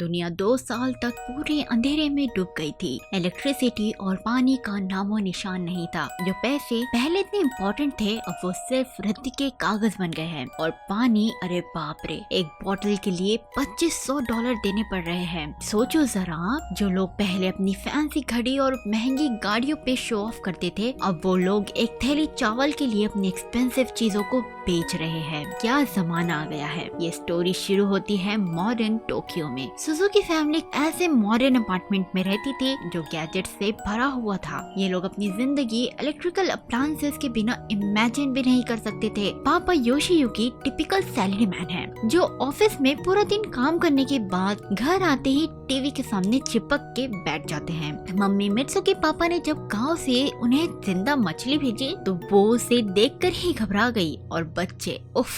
दुनिया 2 साल तक पूरे अंधेरे में डूब गई थी। इलेक्ट्रिसिटी और पानी का नामो निशान नहीं था। जो पैसे पहले इतने इम्पोर्टेंट थे अब वो सिर्फ रद्दी के कागज बन गए हैं। और पानी, अरे बाप रे, एक बोतल के लिए $2500 देने पड़ रहे हैं। सोचो जरा, जो लोग पहले अपनी फैंसी घड़ी और महंगी गाड़ियों पे शो ऑफ करते थे, अब वो लोग एक थैली चावल के लिए अपनी एक्सपेंसिव चीजों को बेच रहे हैं। क्या जमाना आ गया है। ये स्टोरी शुरू होती है मॉडर्न टोक्यो में। सुजुकी फैमिली ऐसे मॉडर्न अपार्टमेंट में रहती थी जो गैजेट से भरा हुआ था। ये लोग अपनी जिंदगी इलेक्ट्रिकल अप्लायंसेस के बिना इमेजिन भी नहीं कर सकते थे। पापा योशियुकी टिपिकल सैलरी मैन है जो ऑफिस में पूरा दिन काम करने के बाद घर आते ही टीवी के सामने चिपक के बैठ जाते हैं। मम्मी मित्सु के पापा ने जब गांव से उन्हें जिंदा मछली भेजी तो वो उसे देखकर ही घबरा गई। और बच्चे, उफ,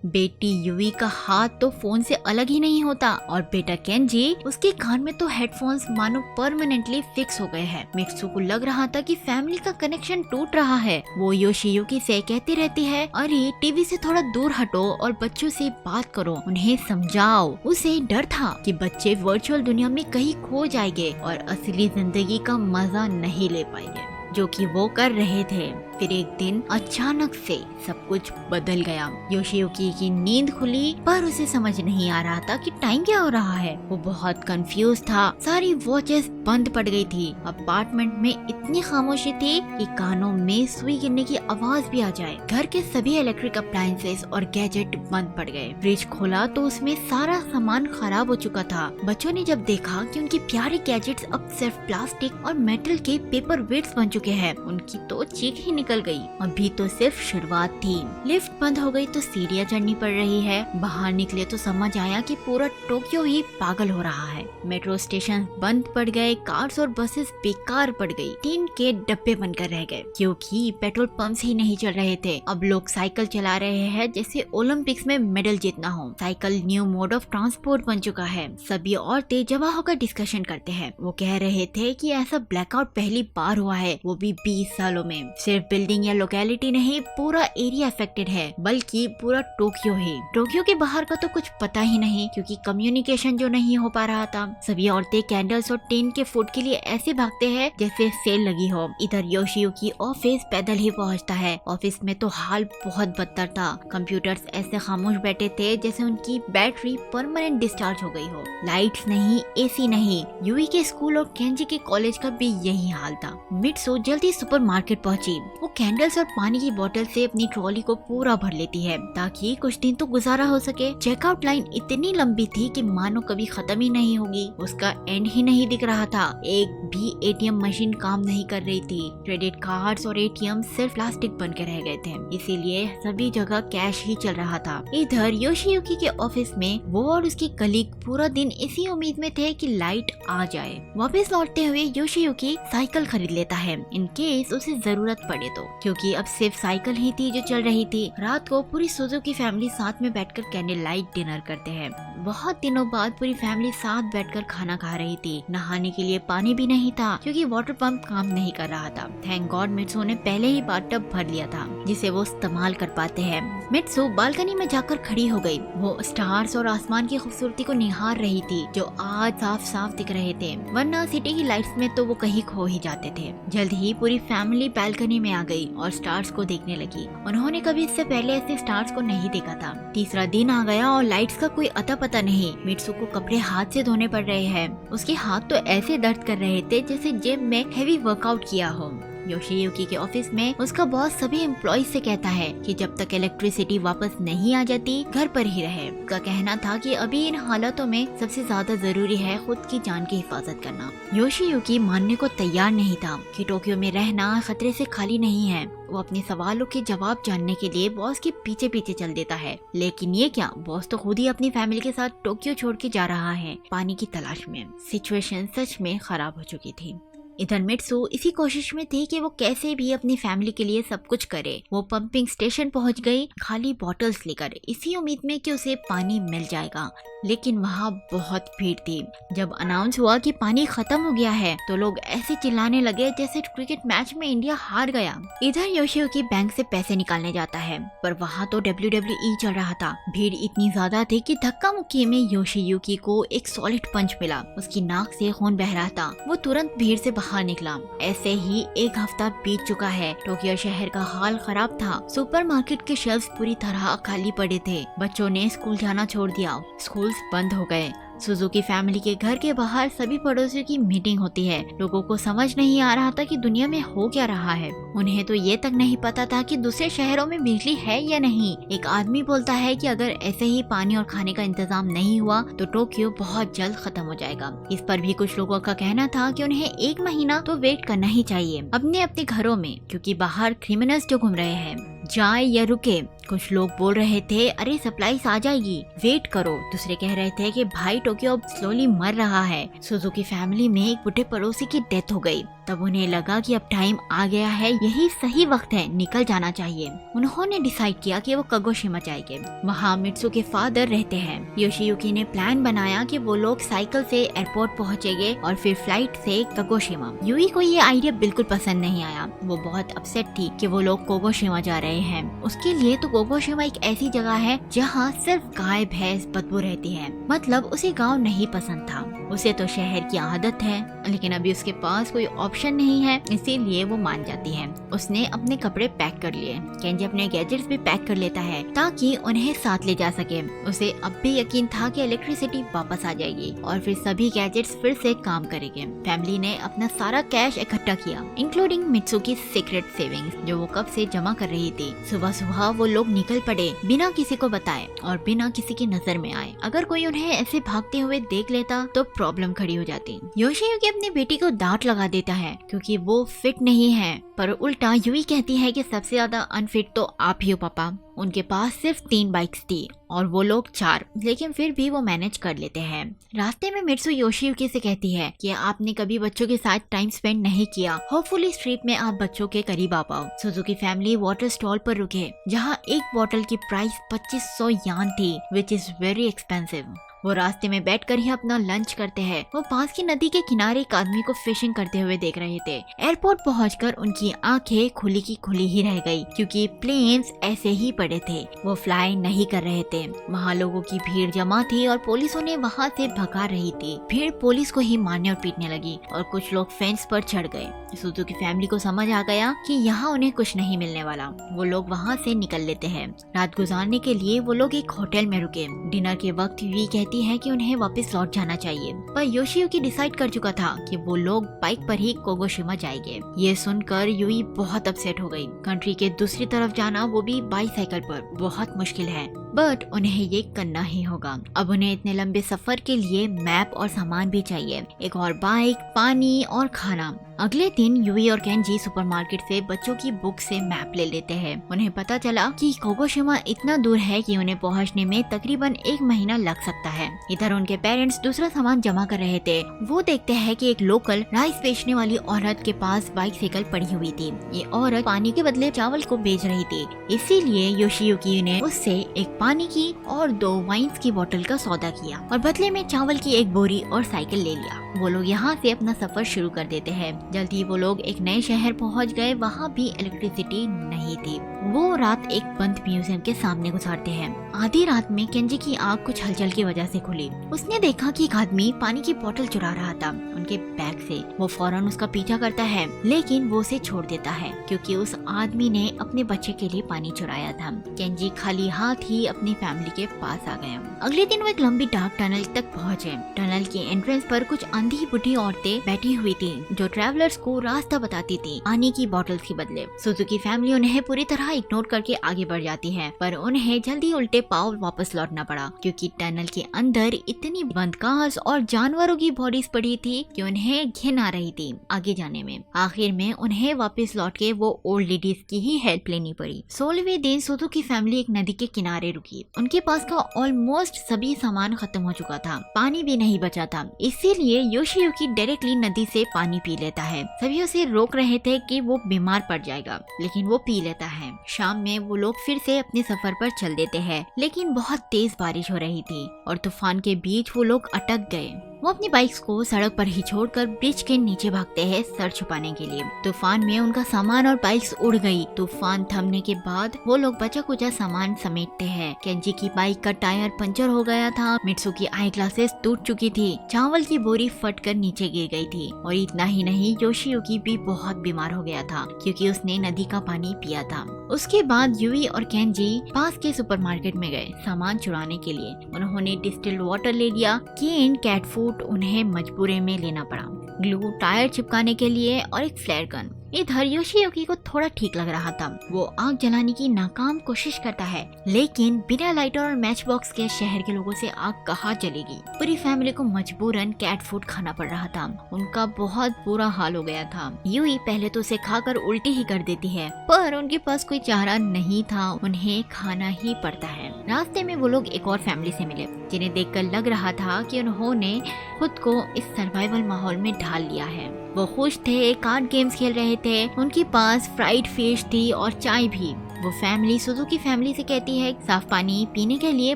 बेटी युवी का हाथ तो फोन से अलग ही नहीं होता और बेटा केंजी, उसके कान में तो हेडफोन्स मानो परमानेंटली फिक्स हो गए हैं। मित्सु को लग रहा था कि फैमिली का कनेक्शन टूट रहा है। वो योशियुकी से कहती रहती है, अरे टीवी से थोड़ा दूर हटो और बच्चों से बात करो, उन्हें समझाओ। उसे डर था कि बच्चे वर्चुअल दुनिया में कहीं खो जाएंगे और असली जिंदगी का मजा नहीं ले पाएंगे, जो कि वो कर रहे थे। फिर एक दिन अचानक से सब कुछ बदल गया। योशियुकी की नींद खुली पर उसे समझ नहीं आ रहा था कि टाइम क्या हो रहा है। वो बहुत कंफ्यूज था। सारी वॉचेस बंद पड़ गई थी। अपार्टमेंट में इतनी खामोशी थी कि कानों में सुई गिरने की आवाज भी आ जाए। घर के सभी इलेक्ट्रिक अप्लायंसेस और गैजेट बंद पड़ गए। फ्रिज खोला तो उसमें सारा सामान खराब हो चुका था। बच्चों ने जब देखा कि उनकी प्यारी गैजेट्स अब सिर्फ प्लास्टिक और मेटल के पेपर वेट्स बन चुके हैं, उनकी तो चीख ही निकल गई। अभी तो सिर्फ शुरुआत थी। लिफ्ट बंद हो गई तो सीढ़ियाँ चढ़नी पड़ रही है। बाहर निकले तो समझ आया कि पूरा टोक्यो ही पागल हो रहा है। मेट्रो स्टेशन बंद पड़ गए, कार्स और बसेस बेकार पड़ गई, टीन के डब्बे बनकर रह गए क्योंकि पेट्रोल पंप्स ही नहीं चल रहे थे। अब लोग साइकिल चला रहे हैं जैसे ओलंपिक्स में मेडल जीतना हो। Cycle new mode of transport बन चुका है। सभी औरतें जमा होकर डिस्कशन करते हैं। वो कह रहे थे कि ऐसा ब्लैकआउट पहली बार हुआ है, वो भी 20 सालों में। सिर्फ बिल्डिंग या लोकेलिटी नहीं, पूरा एरिया अफेक्टेड है, बल्कि पूरा टोक्यो ही। टोक्यो के बाहर का तो कुछ पता ही नहीं क्योंकि कम्युनिकेशन जो नहीं हो पा रहा था। सभी औरतें कैंडल्स और टिन के फूड के लिए ऐसे भागते हैं जैसे सेल लगी हो। इधर योशियुकी ऑफिस पैदल ही पहुंचता है। ऑफिस में तो हाल बहुत बदतर था। कंप्यूटर्स ऐसे खामोश बैठे थे जैसे उनकी बैटरी परमानेंट डिस्चार्ज हो गई हो। लाइट्स नहीं, एसी नहीं। युवी के स्कूल और केंजी के कॉलेज का भी यही हाल था। मित्सु जल्दी सुपरमार्केट पहुंची। वो कैंडल्स और पानी की बोतल से अपनी ट्रॉली को पूरा भर लेती है ताकि कुछ दिन तो गुजारा हो सके। चेकआउट लाइन इतनी लंबी थी कि मानो कभी खत्म ही नहीं होगी। उसका एंड ही नहीं दिख रहा था। एक भी एटीएम मशीन काम नहीं कर रही थी। क्रेडिट कार्ड्स और एटीएम सिर्फ प्लास्टिक बन के रह गए थे, इसीलिए सभी जगह कैश ही चल रहा था। इधर योशियुकी के ऑफिस में वो और उसकी कलीग पूरा दिन इसी उम्मीद में थे कि लाइट आ जाए। वापस लौटते हुए योशियुकी साइकिल खरीद लेता है इन केस उसे जरूरत पड़े तो, क्योंकि अब सिर्फ साइकिल ही थी जो चल रही थी। रात को पूरी सुजुकी फैमिली साथ में बैठकर कैंडल लाइट डिनर करते हैं। बहुत दिनों बाद पूरी फैमिली साथ बैठकर खाना खा रही थी। नहाने के लिए पानी भी नहीं था क्योंकि वाटर पंप काम नहीं कर रहा था। थैंक गॉड मित्सु ने पहले ही बाथटब भर लिया था जिसे वो इस्तेमाल कर पाते हैं। मित्सु बालकनी में जाकर खड़ी हो गई। वो स्टार्स और आसमान की खूबसूरती को निहार रही थी जो आज साफ साफ दिख रहे थे, वरना सिटी की लाइट्स में तो वो कहीं खो ही जाते थे। जल्द ही पूरी फैमिली बालकनी में आ गई और स्टार्स को देखने लगी। उन्होंने कभी इससे पहले ऐसे स्टार्स को नहीं देखा था। तीसरा दिन आ गया और लाइट्स का कोई अता पता नहीं। मित्सु को कपड़े हाथ से धोने पड़ रहे हैं। उसके हाथ तो ऐसे दर्द कर रहे थे जैसे जिम में हेवी वर्कआउट किया हो। योशियुकी के ऑफिस में उसका बॉस सभी एम्प्लॉइज से कहता है कि जब तक इलेक्ट्रिसिटी वापस नहीं आ जाती घर पर ही रहे। उसका कहना था कि अभी इन हालातों में सबसे ज्यादा जरूरी है खुद की जान की हिफाजत करना। योशियुकी मानने को तैयार नहीं था कि टोक्यो में रहना खतरे से खाली नहीं है। वो अपने सवालों के जवाब जानने के लिए बॉस के पीछे पीछे चल देता है, लेकिन ये क्या, बॉस तो खुद ही अपनी फैमिली के साथ टोक्यो छोड़ के जा रहा है पानी की तलाश में। सिचुएशन सच में खराब हो चुकी थी। इधर मित्सु इसी कोशिश में थी कि वो कैसे भी अपनी फैमिली के लिए सब कुछ करे। वो पंपिंग स्टेशन पहुंच गई खाली बॉटल्स लेकर, इसी उम्मीद में कि उसे पानी मिल जाएगा, लेकिन वहाँ बहुत भीड़ थी। जब अनाउंस हुआ कि पानी खत्म हो गया है तो लोग ऐसे चिल्लाने लगे जैसे क्रिकेट मैच में इंडिया हार गया। इधर योशियुकी बैंक से पैसे निकालने जाता है, पर वहाँ तो WWE चल रहा था। भीड़ इतनी ज्यादा थी कि धक्का मुक्की में योशियुकी को एक सॉलिड पंच मिला। उसकी नाक से खून बह रहा था। वो तुरंत भीड़ से बाहर निकला। ऐसे ही एक हफ्ता बीत चुका है। टोक्यो शहर का हाल खराब था। सुपरमार्केट के शेल्फ्स पूरी तरह खाली पड़े थे। बच्चों ने स्कूल जाना छोड़ दिया। स्कूल बंद हो गए। सुजुकी फैमिली के घर के बाहर सभी पड़ोसियों की मीटिंग होती है। लोगों को समझ नहीं आ रहा था कि दुनिया में हो क्या रहा है। उन्हें तो ये तक नहीं पता था कि दूसरे शहरों में बिजली है या नहीं। एक आदमी बोलता है कि अगर ऐसे ही पानी और खाने का इंतजाम नहीं हुआ तो टोक्यो बहुत जल्द खत्म हो जाएगा। इस पर भी कुछ लोगों का कहना था कि उन्हें 1 महीना तो वेट करना ही चाहिए अपने अपने घरों में, क्योंकि बाहर क्रिमिनल्स जो घूम रहे हैं। जाए या रुके, कुछ लोग बोल रहे थे अरे सप्लाईज आ जाएगी, वेट करो। दूसरे कह रहे थे कि भाई टोक्यो अब स्लोली मर रहा है। सुजुकी फैमिली में एक बुढ़े पड़ोसी की डेथ हो गई। तब उन्हें लगा कि अब टाइम आ गया है, यही सही वक्त है, निकल जाना चाहिए। उन्होंने डिसाइड किया कि वो कागोशिमा जाएंगे। वहाँ मित्सु के फादर रहते हैं। योशियुकी ने प्लान बनाया कि वो लोग साइकिल से एयरपोर्ट पहुँचेंगे और फिर फ्लाइट से कागोशिमा। यूई को ये आइडिया बिल्कुल पसंद नहीं आया। वो बहुत अपसेट थी कि वो लोग कागोशिमा जा रहे हैं। उसके लिए तो कागोशिमा एक ऐसी जगह है जहाँ सिर्फ गाय भैंस बदबू रहती है। मतलब उसे गाँव नहीं पसंद था। उसे तो शहर की आदत है, लेकिन अभी उसके पास कोई ऑप्शन नहीं है, इसीलिए वो मान जाती है। उसने अपने कपड़े पैक कर लिए। केंजी अपने गैजेट्स भी पैक कर लेता है ताकि उन्हें साथ ले जा सके। उसे अब भी यकीन था कि इलेक्ट्रिसिटी वापस आ जाएगी और फिर सभी गैजेट्स फिर से काम करेंगे। फैमिली ने अपना सारा कैश इकट्ठा किया, इंक्लूडिंग मित्सु की सीक्रेट सेविंग्स जो वो कब से जमा कर रही थी। सुबह सुबह वो लोग निकल पड़े बिना किसी को बताए और बिना किसी की नजर में आए। अगर कोई उन्हें ऐसे भागते हुए देख लेता तो प्रॉब्लम खड़ी हो जाती। योशियुकी अपनी बेटी को डांट लगा देता है क्योंकि वो फिट नहीं है, पर उल्टा यूई कहती है कि सबसे ज्यादा अनफिट तो आप ही हो पापा। उनके पास सिर्फ 3 बाइक्स थी और वो लोग 4, लेकिन फिर भी वो मैनेज कर लेते हैं। रास्ते में मित्सु योशियुकी से कहती है कि आपने कभी बच्चों के साथ टाइम स्पेंड नहीं किया, होपफुली इस ट्रिप में आप बच्चों के करीब आ पाओ। सुजुकी फैमिली वाटर स्टॉल पर रुके जहाँ एक बोतल की प्राइस 2500 यान थी, विच इज वेरी एक्सपेंसिव। वो रास्ते में बैठकर ही अपना लंच करते हैं। वो पास की नदी के किनारे एक आदमी को फिशिंग करते हुए देख रहे थे। एयरपोर्ट पहुंचकर उनकी आंखें खुली की खुली ही रह गई क्योंकि प्लेन्स ऐसे ही पड़े थे, वो फ्लाई नहीं कर रहे थे। वहाँ लोगों की भीड़ जमा थी और पुलिसों ने वहाँ से भगा रही थी। भीड़ पुलिस को ही मारने और पीटने लगी और कुछ लोग फेंस पर चढ़ गए। सुजुकी फैमिली को समझ आ गया कि यहाँ उन्हें कुछ नहीं मिलने वाला। वो लोग वहाँ से निकल लेते हैं। रात गुजारने के लिए वो लोग एक होटल में रुके। डिनर के वक्त यूई कहती है कि उन्हें वापस लौट जाना चाहिए, पर योशियुकी डिसाइड कर चुका था कि वो लोग बाइक पर ही कागोशिमा जाएंगे। ये सुनकर यूई बहुत अपसेट हो गई। कंट्री के दूसरी तरफ जाना, वो भी बाईसाइकिल पर, बहुत मुश्किल है, बट उन्हें ये करना ही होगा। अब उन्हें इतने लंबे सफर के लिए मैप और सामान भी चाहिए, एक और बाइक, पानी और खाना। अगले दिन यूई और केंजी सुपरमार्केट से बच्चों की बुक से मैप ले लेते हैं। उन्हें पता चला कि कागोशिमा इतना दूर है कि उन्हें पहुंचने में तकरीबन 1 महीना लग सकता है। इधर उनके पेरेंट्स दूसरा सामान जमा कर रहे थे। वो देखते हैं कि एक लोकल राइस बेचने वाली औरत के पास बाइसाइकिल पड़ी हुई थी। ये औरत पानी के बदले चावल को बेच रही थी, इसीलिए योशियुकी ने उससे एक पानी की और 2 वाइन्स की बोतल का सौदा किया और बदले में चावल की एक बोरी और साइकिल ले लिया। वो लोग यहाँ से अपना सफर शुरू कर देते हैं। जल्दी वो लोग एक नए शहर पहुँच गए। वहाँ भी इलेक्ट्रिसिटी नहीं थी। वो रात एक बंद म्यूजियम के सामने गुजारते हैं। आधी रात में केंजी की आँख कुछ हलचल की वजह से खुली। उसने देखा कि एक आदमी पानी की बोतल चुरा रहा था उनके बैग से। वो फौरन उसका पीछा करता है, लेकिन वो उसे छोड़ देता है क्योंकि उस आदमी ने अपने बच्चे के लिए पानी चुराया था। केंजी खाली हाथ ही अपनी फैमिली के पास आ गया। अगले दिन वो एक लंबी डार्क टनल तक पहुँचे। टनल की एंट्रेंस पर कुछ अंधी बुढ़ी औरतें बैठी हुई थी जो ट्रैवलर्स को रास्ता बताती थी पानी की बोतल्स के बदले। सुजुकी फैमिली उन्हें पूरी तरह इग्नोर करके आगे बढ़ जाती है, पर उन्हें जल्दी उल्टे पांव वापस लौटना पड़ा क्योंकि टनल के अंदर इतनी बंद कार्स और जानवरों की बॉडीज पड़ी थी कि उन्हें घिन आ रही थी आगे जाने में। आखिर में उन्हें वापस लौट के वो ओल्ड लेडीज की ही हेल्प लेनी पड़ी। 16वें दिन सुजुकी फैमिली एक नदी के किनारे रुकी। उनके पास का ऑलमोस्ट सभी सामान खत्म हो चुका था, पानी भी नहीं बचा था, इसीलिए योशियुकी डायरेक्टली नदी से पानी पी लेता है। सभी उसे रोक रहे थे कि वो बीमार पड़ जाएगा, लेकिन वो पी लेता है। शाम में वो लोग फिर से अपने सफर पर चल देते हैं, लेकिन बहुत तेज बारिश हो रही थी और तूफान के बीच वो लोग अटक गए। वो अपनी बाइक्स को सड़क पर ही छोड़कर ब्रिज के नीचे भागते हैं सर छुपाने के लिए। तूफान में उनका सामान और बाइक्स उड़ गई। तूफान थमने के बाद वो लोग बचा कुचा सामान समेटते हैं। केंजी की बाइक का टायर पंचर हो गया था, मित्सु की आई ग्लासेस टूट चुकी थी, चावल की बोरी फट कर नीचे गिर गई थी और इतना ही नहीं, योशियुकी भी बहुत बीमार हो गया था क्योंकि उसने नदी का पानी पिया था। उसके बाद यूई और केंजी पास के सुपरमार्केट में गए सामान चुराने के लिए। उन्होंने डिस्टिल्ड वाटर ले लिया। केन, कैट फूड उन्हें मजबूरी में लेना पड़ा, ग्लू, टायर चिपकाने के लिए और एक फ्लेयर गन। इधर योशियुकी को थोड़ा ठीक लग रहा था। वो आग जलाने की नाकाम कोशिश करता है, लेकिन बिना लाइटर और मैच बॉक्स के शहर के लोगों से आग कहाँ जलेगी। पूरी फैमिली को मजबूरन कैट फूड खाना पड़ रहा था। उनका बहुत बुरा हाल हो गया था। यूई पहले तो उसे खाकर उल्टी ही कर देती है, पर उनके पास कोई चारा नहीं था, उन्हें खाना ही पड़ता है। रास्ते में वो लोग एक और फैमिली से मिले, जिन्हें देखकर लग रहा था कि उन्होंने खुद को इस सर्वाइवल माहौल में ढाल लिया है। वो खुश थे, कार्ड गेम्स खेल रहे थे, उनके पास फ्राइड फिश थी और चाय भी। वो फैमिली सुजुकी फैमिली से कहती है साफ पानी पीने के लिए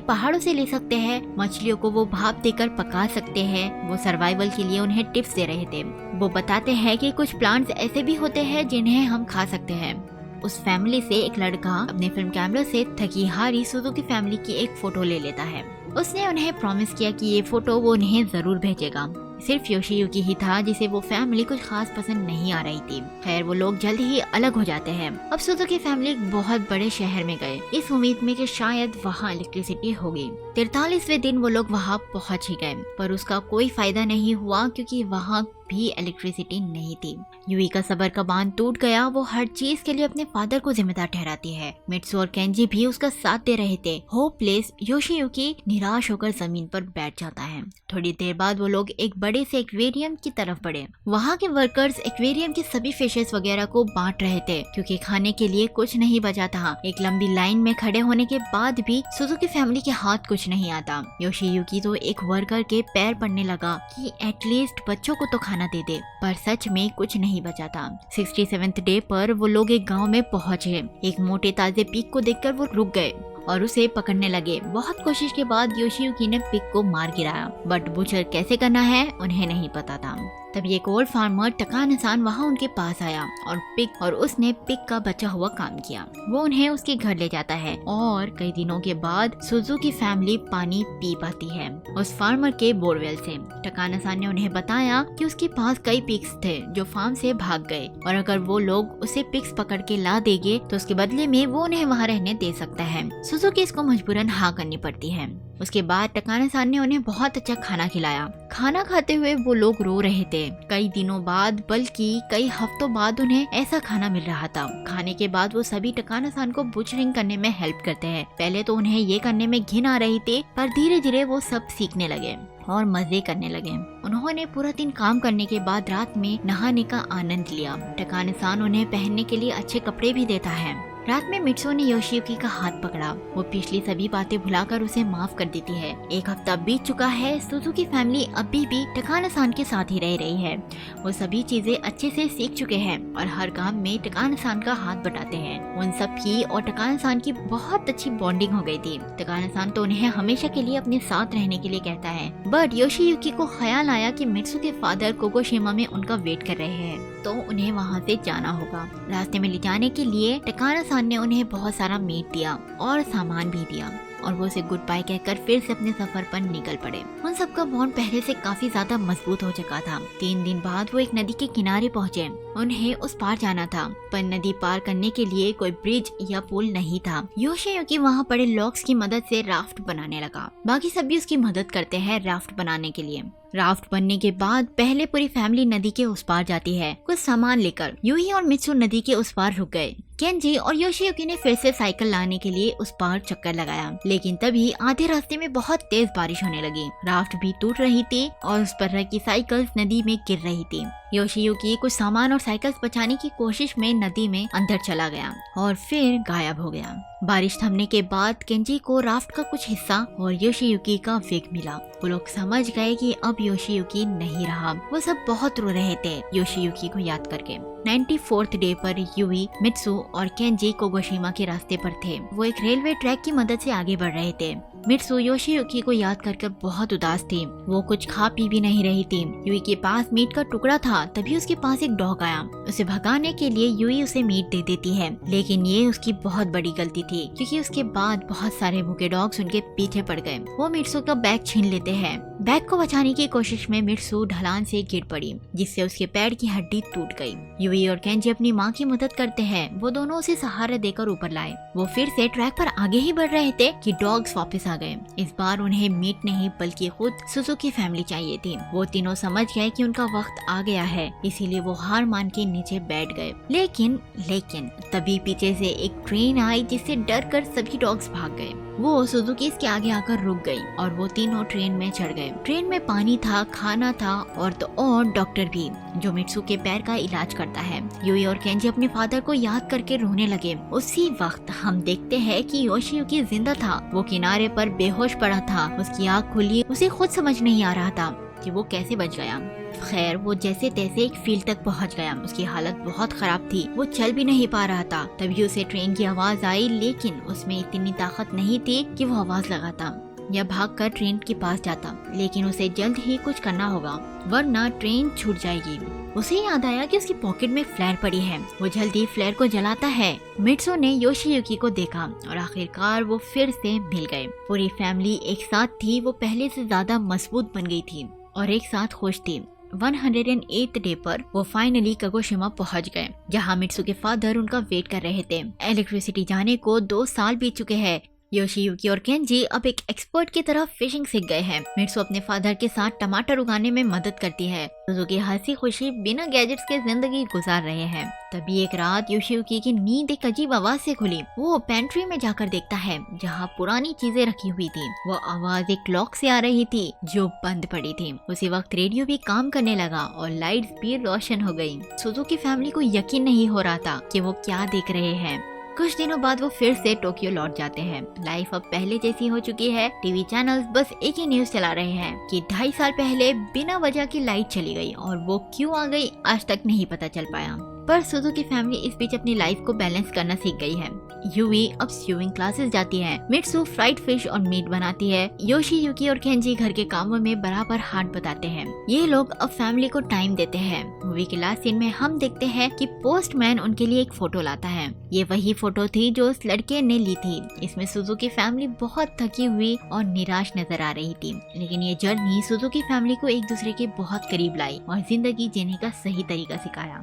पहाड़ों से ले सकते हैं, मछलियों को वो भाप देकर पका सकते हैं। वो सर्वाइवल के लिए उन्हें टिप्स दे रहे थे। वो बताते हैं कि कुछ प्लांट्स ऐसे भी होते हैं जिन्हें हम खा सकते हैं। उस फैमिली से एक लड़का अपने फिल्म कैमरा से थकी हारी सुजुकी फैमिली की एक फोटो ले लेता है। उसने उन्हें प्रॉमिस किया कि ये फोटो वो उन्हें जरूर भेजेगा। सिर्फ योशियुकी ही था जिसे वो फैमिली कुछ खास पसंद नहीं आ रही थी। खैर वो लोग जल्द ही अलग हो जाते हैं। अब सुजुकी फैमिली एक बहुत बड़े शहर में गए, इस उम्मीद में कि शायद वहाँ इलेक्ट्रिसिटी होगी। 43वें दिन वो लोग वहाँ पहुँच ही गए, पर उसका कोई फायदा नहीं हुआ क्योंकि वहाँ भी इलेक्ट्रिसिटी नहीं थी। यूई का सबर का बांध टूट गया। वो हर चीज के लिए अपने फादर को जिम्मेदार ठहराती है। मित्सु और केंजी भी उसका साथ दे रहे थे। होपलेस योशियुकी निराश होकर जमीन पर बैठ जाता है। थोड़ी देर बाद वो लोग एक बड़े से एक्वेरियम की तरफ बढ़े। वहाँ के वर्कर्स एक्वेरियम की सभी फिशेस वगैरह को बांट रहे थे क्योंकि खाने के लिए कुछ नहीं बचा था। एक लंबी लाइन में खड़े होने के बाद भी सुजुकी फैमिली के हाथ कुछ नहीं आता। योशियुकी तो एक वर्कर के पैर पड़ने लगा कि एटलीस्ट बच्चों को तो खाना दे दे, पर सच में कुछ नहीं बचा था। 67वें डे पर वो लोग एक गांव में पहुंचे। एक मोटे ताजे पिग को देखकर वो रुक गए और उसे पकड़ने लगे। बहुत कोशिश के बाद योशियुकी ने पिग को मार गिराया, बट बुचर कैसे करना है उन्हें नहीं पता था। तभी एक ओल्ड फार्मर टकान-सान वहाँ उनके पास आया और उसने पिग का बचा हुआ काम किया। वो उन्हें उसके घर ले जाता है और कई दिनों के बाद सुजुकी फैमिली पानी पी पाती है उस फार्मर के बोरवेल से। टकान-सान ने उन्हें बताया कि उसके पास कई पिग्स थे जो फार्म से भाग गए और अगर वो लोग उसे पिग्स पकड़ के ला देंगे तो उसके बदले में वो उन्हें वहाँ रहने दे सकता है। सुजुकी इसको मजबूरन हाँ करनी पड़ती है। उसके बाद टकान-सान ने उन्हें बहुत अच्छा खाना खिलाया। खाना खाते हुए वो लोग रो रहे थे। कई दिनों बाद, बल्कि कई हफ्तों बाद उन्हें ऐसा खाना मिल रहा था। खाने के बाद वो सभी टकान-सान को बुचरिंग करने में हेल्प करते हैं। पहले तो उन्हें ये करने में घिन आ रही थी, पर धीरे धीरे वो सब सीखने लगे और मजे करने लगे। उन्होंने पूरा दिन काम करने के बाद रात में नहाने का आनंद लिया। टकान-सान उन्हें पहनने के लिए अच्छे कपड़े भी देता है। रात में मित्सु ने योशियुकी का हाथ पकड़ा। वो पिछली सभी बातें भुलाकर उसे माफ कर देती है। एक हफ्ता बीत चुका है। सुजुकी फैमिली अभी भी टकान-सान के साथ ही रह रही है। वो सभी चीजें अच्छे से सीख चुके हैं और हर काम में टकान-सान का हाथ बटाते हैं। उन सब की और टकान-सान की बहुत अच्छी बॉन्डिंग हो गई थी। टकान-सान तो उन्हें हमेशा के लिए अपने साथ रहने के लिए कहता है, बट योशियुकी को ख्याल आया कि मित्सु के फादर कोकोशिमा में उनका वेट कर रहे हैं, तो उन्हें वहाँ से जाना होगा। रास्ते में ले जाने के लिए टकान-सान ने उन्हें बहुत सारा मीट दिया और सामान भी दिया और वो उसे गुड बाय कहकर फिर से अपने सफर पर निकल पड़े। उन सबका बॉन्ड पहले से काफी ज्यादा मजबूत हो चुका था। 3 दिन बाद वो एक नदी के किनारे पहुँचे। उन्हें उस पार जाना था, पर नदी पार करने के लिए कोई ब्रिज या पुल नहीं था। योशियुकी वहाँ पड़े लॉक्स की मदद से राफ्ट बनाने लगा। बाकी सब भी उसकी मदद करते हैं राफ्ट बनाने के लिए। राफ्ट बनने के बाद पहले पूरी फैमिली नदी के उस पार जाती है कुछ सामान लेकर। यूही और मित्सु नदी के उस पार रुक गए। केंजी और योशियुकी ने फिर से साइकिल लाने के लिए उस पार चक्कर लगाया, लेकिन तभी आधे रास्ते में बहुत तेज बारिश होने लगी। राफ्ट भी टूट रही थी और उस पर रखी साइकिल्स नदी में गिर रही थी। योशियुकी कुछ सामान और साइकिल्स बचाने की कोशिश में नदी में अंदर चला गया और फिर गायब हो गया। बारिश थमने के बाद केंजी को राफ्ट का कुछ हिस्सा और योशियुकी का विग मिला। वो लोग समझ गए कि अब योशियुकी नहीं रहा। वो सब बहुत रो रहे थे योशियुकी को याद करके। 94th डे पर यूई, मित्सु और केंजी कोगोशिमा के रास्ते पर थे। वो एक रेलवे ट्रैक की मदद से आगे बढ़ रहे थे। मित्सु योशियुकी को याद कर बहुत उदास थी। वो कुछ खा पी भी नहीं रही थी। यूई के पास मीट का टुकड़ा था, तभी उसके पास एक डॉग आया। उसे भगाने के लिए यूई उसे मीट दे देती है, लेकिन ये उसकी बहुत बड़ी गलती थी, क्योंकि उसके बाद बहुत सारे भूखे डॉग्स उनके पीछे पड़ गए। वो मित्सु का बैग छीन लेते हैं। बैग को बचाने की कोशिश में मित्सु ढलान से गिर पड़ी, जिससे उसके पैर की हड्डी टूट गई। यूई और केंजी अपनी माँ की मदद करते हैं। वो दोनों उसे सहारा देकर ऊपर लाए। वो फिर से ट्रैक पर आगे ही बढ़ रहे थे कि डॉग्स वापस आ गए। इस बार उन्हें मीट नहीं बल्कि खुद सुजुकी फैमिली चाहिए थी। वो तीनों समझ गए कि उनका वक्त आ गया है, इसीलिए वो हार मान के नीचे बैठ गए। लेकिन तभी पीछे से एक ट्रेन आई, जिससे डर कर सभी डॉग्स भाग गए। वो सुजुकी के आगे आकर रुक गई और वो तीनों ट्रेन में चढ़ गए। ट्रेन में पानी था, खाना था और तो और डॉक्टर भी, जो मित्सु के पैर का इलाज करता है। यूई और केंजी अपने फादर को याद करके रोने लगे। उसी वक्त हम देखते हैं कि योशियुकी जिंदा था। वो किनारे पर बेहोश पड़ा था। उसकी आँख खुली। उसे खुद समझ नहीं आ रहा था कि वो कैसे बच गया। खैर, वो जैसे तैसे एक फील्ड तक पहुंच गया। उसकी हालत बहुत खराब थी। वो चल भी नहीं पा रहा था। तभी उसे ट्रेन की आवाज आई, लेकिन उसमें इतनी ताकत नहीं थी कि वो आवाज लगाता या भागकर ट्रेन के पास जाता। लेकिन उसे जल्द ही कुछ करना होगा, वरना ट्रेन छूट जाएगी। उसे याद आया कि उसकी पॉकेट में फ्लेयर पड़ी है। वो जल्दी फ्लेयर को जलाता है। मित्सु ने योशियुकी को देखा और आखिरकार वो फिर से मिल गए। पूरी फैमिली एक साथ थी। वो पहले से ज्यादा मजबूत बन गई थी और एक साथ खुश थी। 108th डे पर वो फाइनली कागोशिमा पहुंच गए, जहां मित्सु के फादर उनका वेट कर रहे थे। इलेक्ट्रिसिटी जाने को 2 साल बीत चुके हैं। योशियुकी और केंजी अब एक एक्सपर्ट की तरह फिशिंग सीख गए हैं। मित्सु अपने फादर के साथ टमाटर उगाने में मदद करती है। सुजुकी हंसी खुशी बिना गैजेट्स के जिंदगी गुजार रहे हैं। तभी एक रात योशियुकी की नींद एक अजीब आवाज से खुली। वो पेंट्री में जाकर देखता है, जहाँ पुरानी चीजें रखी हुई थी। वो आवाज एक क्लॉक से आ रही थी, जो बंद पड़ी थी। उसी वक्त रेडियो भी काम करने लगा और लाइट्स भी रोशन हो गई। सुजुकी फैमिली को यकीन नहीं हो रहा था कि वो क्या देख रहे हैं। कुछ दिनों बाद वो फिर से टोक्यो लौट जाते हैं। लाइफ अब पहले जैसी हो चुकी है। टीवी चैनल्स बस एक ही न्यूज चला रहे हैं कि 2.5 साल पहले बिना वजह की लाइट चली गई और वो क्यों आ गई आज तक नहीं पता चल पाया। पर सुजुकी फैमिली इस बीच अपनी लाइफ को बैलेंस करना सीख गई है। यूई अब स्विमिंग क्लासेस जाती है। मित्सु फ्राइड फिश और मीट बनाती है। योशियुकी और केंजी घर के कामों में बराबर हाथ बताते हैं। ये लोग अब फैमिली को टाइम देते हैं। मूवी के लास्ट सीन में हम देखते हैं कि पोस्टमैन उनके लिए एक फोटो लाता है। ये वही फोटो थी जो उस लड़के ने ली थी। इसमें सुजुकी फैमिली बहुत थकी हुई और निराश नजर आ रही थी, लेकिन ये जर्नी सुजुकी फैमिली को एक दूसरे के बहुत करीब लाई और जिंदगी जीने का सही तरीका सिखाया।